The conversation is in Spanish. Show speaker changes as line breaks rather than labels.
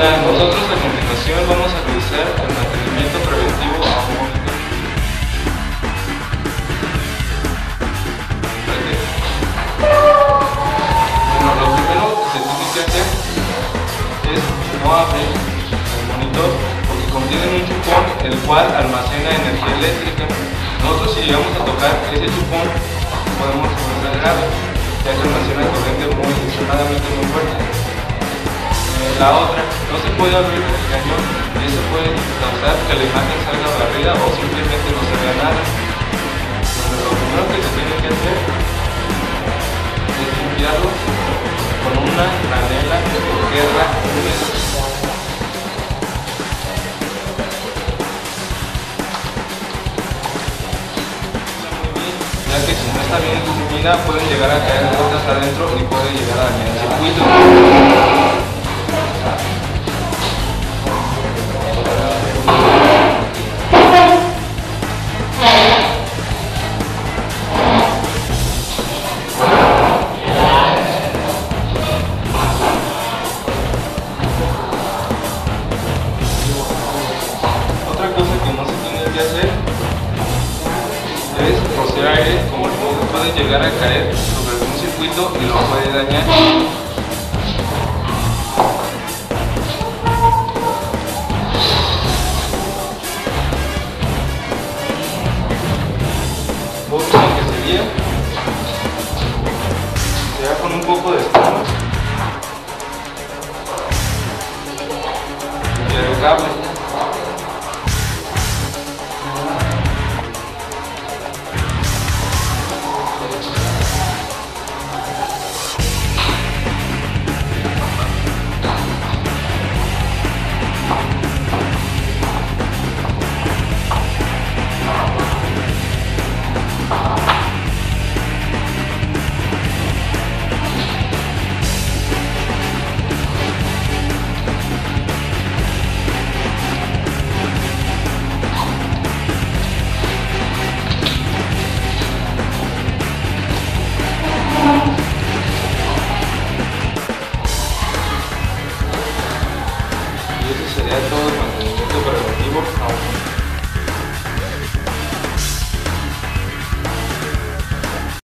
Hola, nosotros a continuación vamos a realizar el mantenimiento preventivo a un monitor. Bueno, lo primero que se tiene que hacer es no abrir el monitor porque contiene un chupón el cual almacena energía eléctrica. Nosotros si llegamos a tocar ese chupón podemos comenzar grave, ya que almacena corriente extremadamente muy fuerte. La otra, no se puede abrir el cañón y eso puede causar que la imagen salga barrida o simplemente no se vea nada. Lo primero que se tiene que hacer es limpiarlo con una franela de tierra húmeda. Ya que si no está bien iluminada pueden llegar a caer gotas adentro y puede llegar a dañar el circuito. Otra cosa que no se tiene que hacer es rociar aire, como el polvo puede llegar a caer sobre algún circuito y lo puede dañar. Otra que sería con un poco de espuma y el cable.